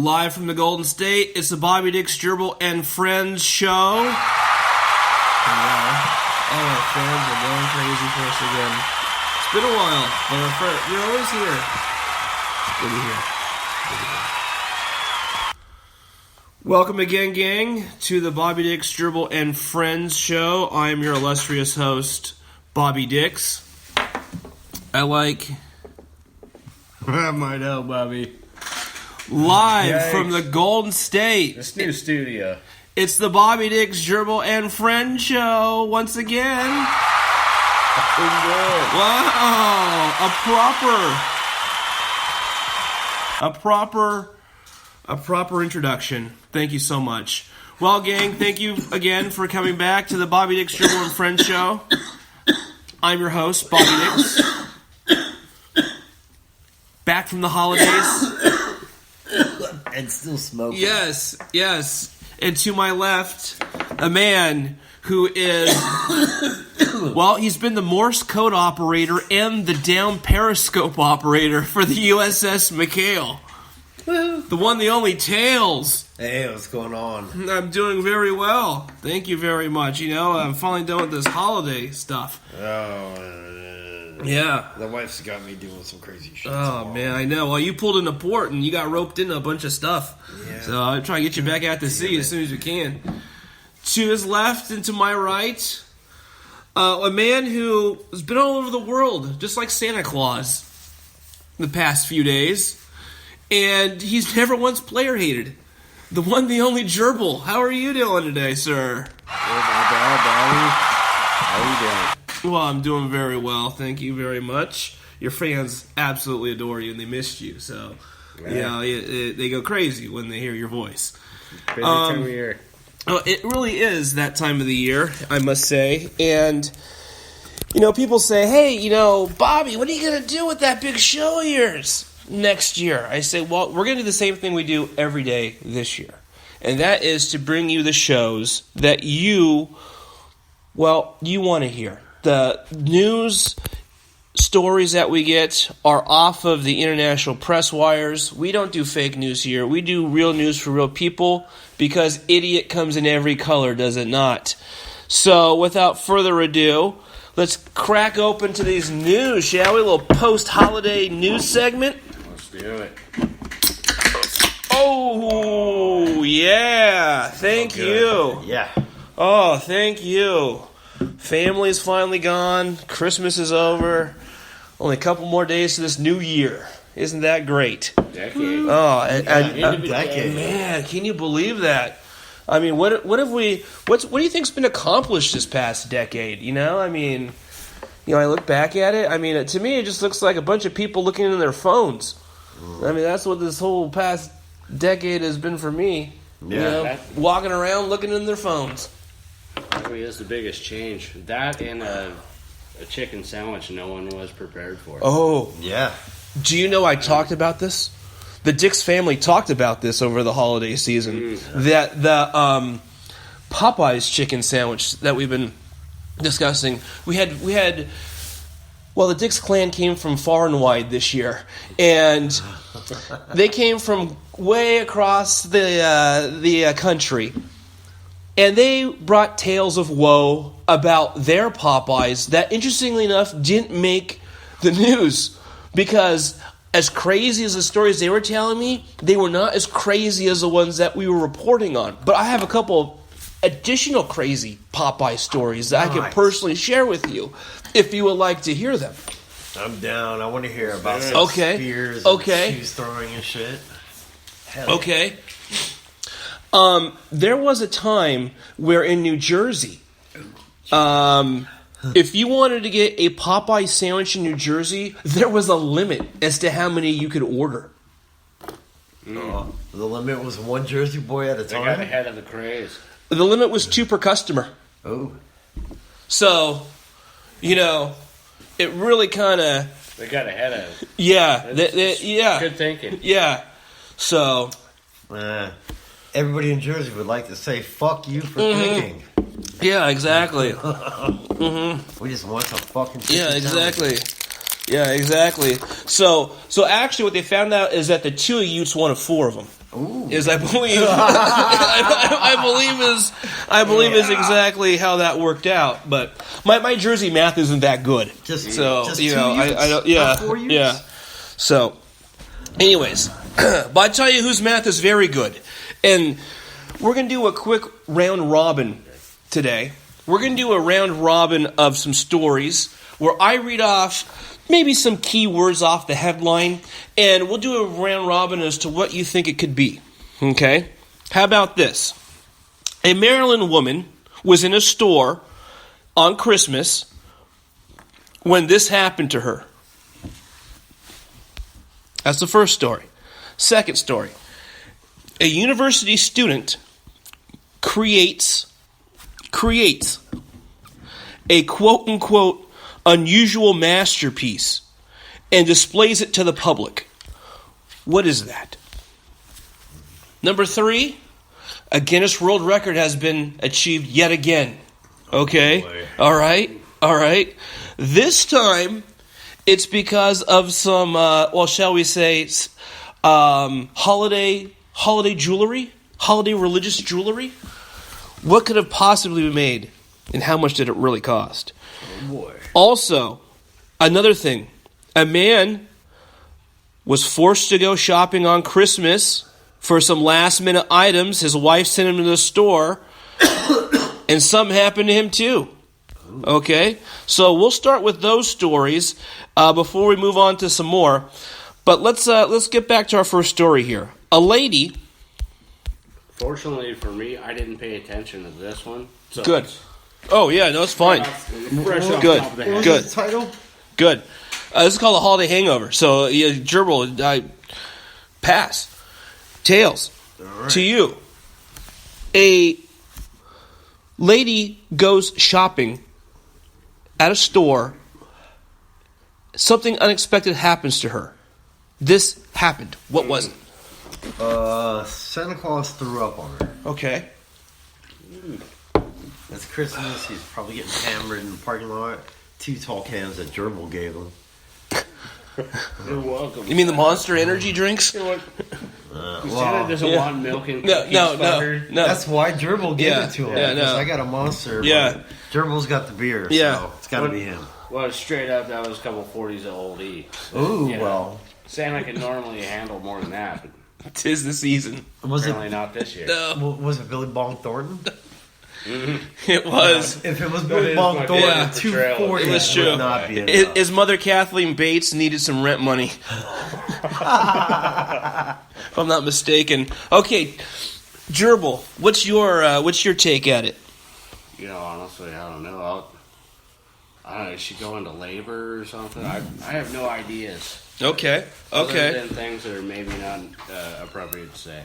Live from the Golden State, it's the Bobby Dicks Gerbal and Friends show. All our fans are going crazy for us again. It's been a while, but our friends, you're always here. Good to hear. Welcome again, gang, to the Bobby Dicks Gerbal and Friends show. I am your illustrious host, Bobby Dicks. I might know, Bobby. Live from the Golden State. This new studio. It's the Bobby Dicks Gerbal and Friends show once again. Wow, a proper introduction. Thank you so much. Well, gang, thank you again for coming back to the Bobby Dicks Gerbal and Friends show. I'm your host, Bobby Dicks. Back from the holidays. And still smoking. Yes. And to my left, a man who is, well, he's been the Morse code operator and the down periscope operator for the USS McHale. The one, the only, Tails. Hey, what's going on? I'm doing very well. Thank you very much. You know, I'm finally done with this holiday stuff. Yeah. The wife's got me doing some crazy shit. Oh, man, I know. Well, you pulled into port and you got roped into a bunch of stuff. Yeah. So I'm trying to get you back out to sea as soon as we can. To his left and to my right, a man who has been all over the world, just like Santa Claus, the past few days. And he's never once player hated. The one, the only Gerbal. How are you doing today, sir? How are you doing? Well, I'm doing very well. Thank you very much. Your fans absolutely adore you, and they missed you. So, they go crazy when they hear your voice. Crazy time of year. Well, it really is that time of the year, I must say. And, you know, people say, hey, you know, Bobby, what are you going to do with that big show of yours next year? I say, well, we're going to do the same thing we do every day this year. And that is to bring you the shows that you want to hear. The news stories that we get are off of the international press wires. We don't do fake news here. We do real news for real people because idiot comes in every color, does it not? So without further ado, let's crack open to these news, shall we? A little post-holiday news segment. Let's do it. Oh, yeah. Thank you. Yeah. Oh, thank you. Family's finally gone. Christmas is over. Only a couple more days to this new year. Isn't that great? Decade. Oh, Decade. Man, can you believe that? I mean, what do you think's been accomplished this past decade? You know, I mean, you know, I look back at it. I mean, to me, it just looks like a bunch of people looking in their phones. I mean, that's what this whole past decade has been for me. Yeah. You know, walking around looking in their phones. Probably is the biggest change. That and a chicken sandwich no one was prepared for. Oh. Yeah. Do you know I talked about this? The Dicks family talked about this over the holiday season. That the Popeyes chicken sandwich that we've been discussing, we had the Dicks clan came from far and wide this year. And they came from way across the country. And they brought tales of woe about their Popeyes that, interestingly enough, didn't make the news. Because as crazy as the stories they were telling me, they were not as crazy as the ones that we were reporting on. But I have a couple of additional crazy Popeye stories that I can personally share with you, if you would like to hear them. I'm down. I want to hear about some spears and shoes throwing and shit. Hell. Okay. There was a time where in New Jersey, if you wanted to get a Popeye sandwich in New Jersey, there was a limit as to how many you could order. The limit was one Jersey boy at a time? They got ahead of the craze. The limit was 2 per customer. Oh. So, you know, it really kind of... They got ahead of it. Yeah. Yeah. Good thinking. Yeah. So... everybody in Jersey would like to say, fuck you for thinking. Yeah, exactly. We just want some fucking shit. Yeah, exactly. Yeah, exactly. So actually what they found out is that the two Utes wanted 4 of them. Is I believe I believe is exactly how that worked out. But my Jersey math isn't that good. Just you know, I don't. Yeah, 4 years? Yeah. So, anyways, but I tell you whose math is very good, and we're gonna do a quick round robin today. We're gonna do a round robin of some stories where I read off maybe some key words off the headline, and we'll do a round robin as to what you think it could be. Okay? How about this? A Maryland woman was in a store on Christmas when this happened to her. That's the first story. Second story. A university student creates a quote-unquote unusual masterpiece and displays it to the public. What is that? Number 3, a Guinness World Record has been achieved yet again. Okay? All right. This time, it's because of some, shall we say, holiday jewelry? Holiday religious jewelry? What could have possibly been made, and how much did it really cost? Oh boy. Also, another thing. A man was forced to go shopping on Christmas for some last-minute items. His wife sent him to the store, and something happened to him too. Okay? So we'll start with those stories before we move on to some more. But let's get back to our first story here. A lady... Fortunately for me, I didn't pay attention to this one. So Good. Oh, yeah, no, it's fine. Fresh off Good. top of the What head. was the title? Good. This is called a holiday hangover. So, Gerbal, pass. Tails. Right. To you. A lady goes shopping at a store. Something unexpected happens to her. This happened. What was it? Santa Claus threw up on her. Okay. It's Christmas. He's probably getting hammered in the parking lot. 2 tall cans that Gerbal gave him. You're welcome. You mean the Monster Energy drinks? You know what? Santa doesn't want milk and cookies No. That's why Gerbal gave it to him. Yeah, because no. I got a monster. Yeah. But Gerbal's got the beer, Yeah. so it's got to be him. Well, straight up, that was a couple 40s of Old E. Ooh, You know, well. Santa can normally handle more than that, but 'Tis the season. Was apparently it not this year. was it Billy Bong Thornton? It was. If it was That Billy is Bong my Thornton, favorite portrayal. 240 It was true. would not be enough. His mother, Kathleen Bates, needed some rent money. If I'm not mistaken. Okay, Gerbal, what's your take at it? You know, honestly, I don't know. I don't know. Is she going to labor or something? I have no ideas. Okay. Other than things that are maybe not appropriate to say.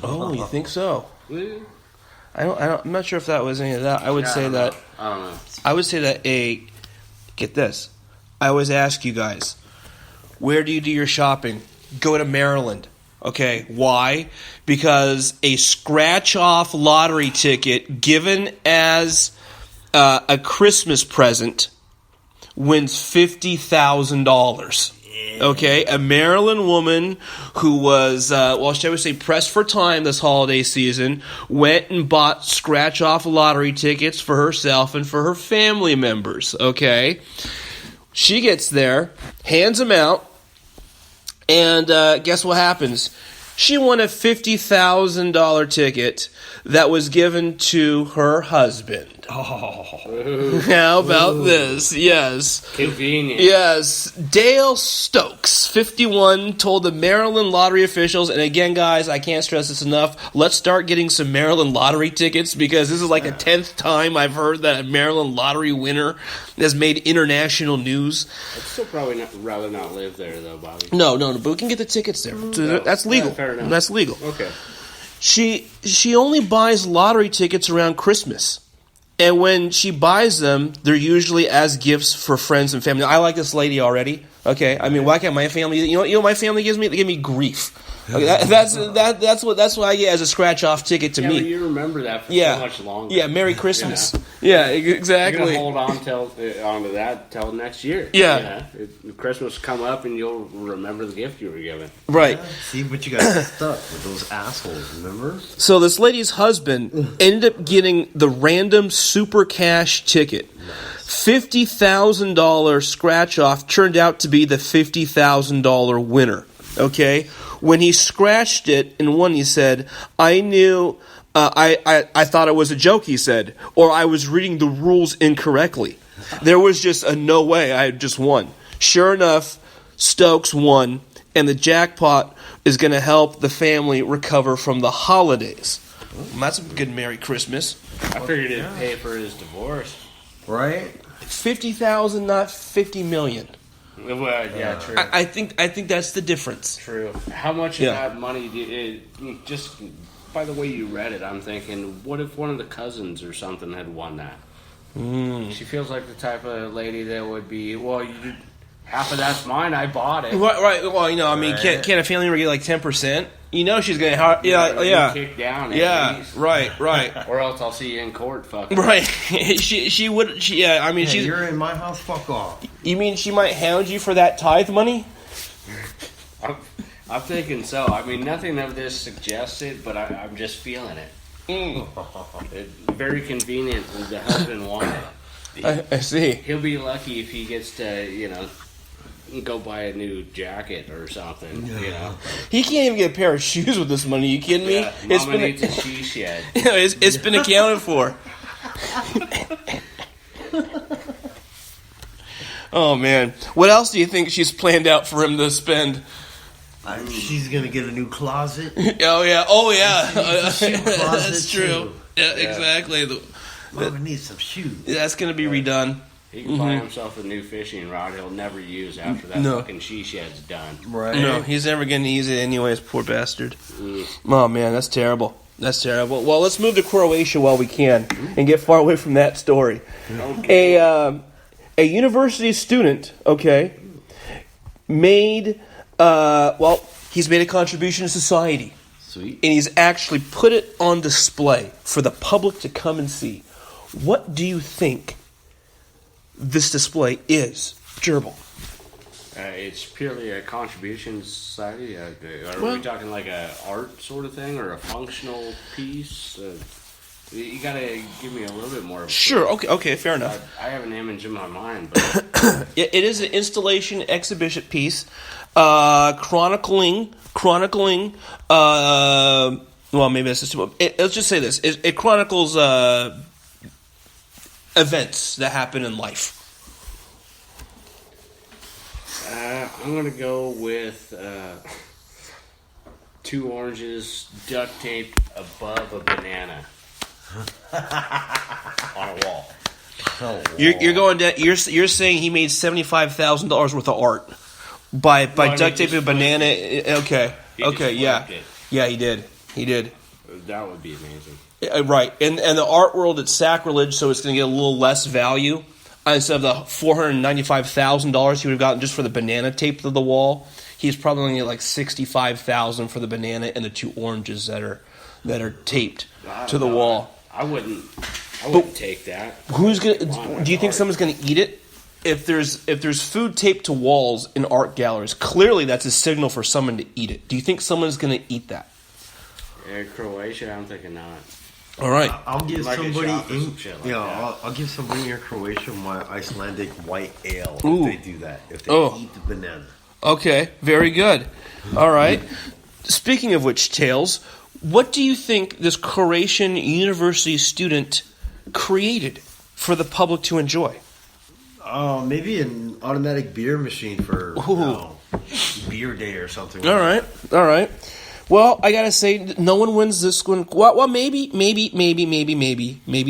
Oh, you think so? Well, I'm not sure if that was any of that. I would say that. I don't know. I would say that get this. I always ask you guys, where do you do your shopping? Go to Maryland. Okay, why? Because a scratch-off lottery ticket given as a Christmas present wins $50,000. Okay, a Maryland woman who was, shall we say, pressed for time this holiday season, went and bought scratch-off lottery tickets for herself and for her family members, okay? She gets there, hands them out, and guess what happens? She won a $50,000 ticket that was given to her husband. Oh. How about this? Yes. Convenient. Yes. Dale Stokes, 51, told the Maryland lottery officials, and again, guys, I can't stress this enough, let's start getting some Maryland lottery tickets, because this is like the 10th time I've heard that a Maryland lottery winner has made international news. I'd still probably rather not live there, though, Bobby. No, but we can get the tickets there. So that's legal. Yeah, fair enough. That's legal. Okay. She only buys lottery tickets around Christmas. And when she buys them, they're usually as gifts for friends and family. I like this lady already. Okay, I mean, why can't my family? You know what my family gives me? They give me grief. Okay, that's what I get as a scratch off ticket to me. But you remember that for so much longer. Yeah, Merry Christmas. Yeah, exactly. You're gonna hold on to that till next year. Yeah, Christmas come up and you'll remember the gift you were given. Right. See, but you got stuck with those assholes. Remember? So this lady's husband ended up getting the random super cash ticket. $50,000 scratch off turned out to be the $50,000 winner. Okay, when he scratched it and won, he said, "I knew, I thought it was a joke." He said, or I was reading the rules incorrectly. There was just a no way I had just won. Sure enough, Stokes won, and the jackpot is going to help the family recover from the holidays. Well, that's a good Merry Christmas. I figured it'd pay for his divorce. Right? 50,000, not 50 million. Well, yeah, true. I think that's the difference. True. How much of that money just by the way you read it, I'm thinking, what if one of the cousins or something had won that? She feels like the type of lady that would be, half of that's mine. I bought it. Right. Well, I mean, can't a family member get like 10%? She's going to kick down. Right. Or else I'll see you in court. Fuck. Right. she would. I mean, she's. You're in my house. Fuck off. You mean she might hound you for that tithe money? I'm thinking so. I mean, nothing of this suggests it, but I'm just feeling it. It's very convenient when the husband wanted it. I see. He'll be lucky if he gets to, go buy a new jacket or something, He can't even get a pair of shoes with this money. You kidding me? Mama needs a she shed. It's been accounted for. Oh, man. What else do you think she's planned out for him to spend? She's going to get a new closet. Oh, yeah. That's true. Yeah, exactly. Mama needs some shoes. That's going to be redone. He can buy himself a new fishing rod he'll never use after that fucking she shed's done. Right. No, he's never going to use it anyways, poor bastard. Oh, man, that's terrible. Well, let's move to Croatia while we can and get far away from that story. Okay. A university student, made, he's made a contribution to society. Sweet. And he's actually put it on display for the public to come and see. What do you think this display is? Gerbal. It's purely a contribution to society. Are we talking like a art sort of thing or a functional piece? You gotta give me a little bit more of Sure, okay, fair enough. I have an image in my mind, but it is an installation exhibition piece chronicling well, maybe that's just too much. Let's just say this. It chronicles events that happen in life. I'm going to go with 2 oranges duct taped above a banana on a wall. You're going down. You're saying he made $75,000 worth of art by duct taping a banana. Okay, yeah, he did. That would be amazing. Right, and the art world, it's sacrilege, so it's going to get a little less value. Instead of the $495,000 he would have gotten just for the banana taped to the wall, he's probably going to get like $65,000 for the banana and the 2 oranges that are taped to the wall. I wouldn't take that. Who's gonna? Do you think someone's going to eat it? If there's food taped to walls in art galleries, clearly that's a signal for someone to eat it. Do you think someone's going to eat that? Croatia, I'm thinking not. All right, I'll give somebody I'll give somebody in Croatia my Icelandic white ale if they do that. If they eat the banana. Okay, very good. All right. Speaking of which, Tails, what do you think this Croatian university student created for the public to enjoy? Maybe an automatic beer machine for beer day or something. All right. Well, I gotta say, no one wins this one. Well, maybe,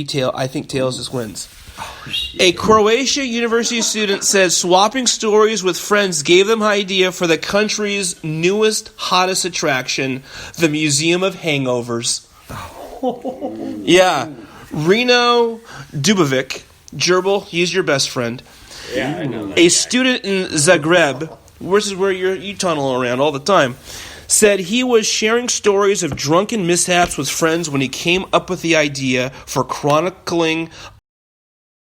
Tails. I think Tails just wins. Oh, shit. A Croatia university student says swapping stories with friends gave them an idea for the country's newest, hottest attraction, the Museum of Hangovers. Yeah. Reno Dubovic, Gerbal, he's your best friend, Yeah, I know that A guy. student in Zagreb, which is where you tunnel around all the time, said he was sharing stories of drunken mishaps with friends when he came up with the idea for chronicling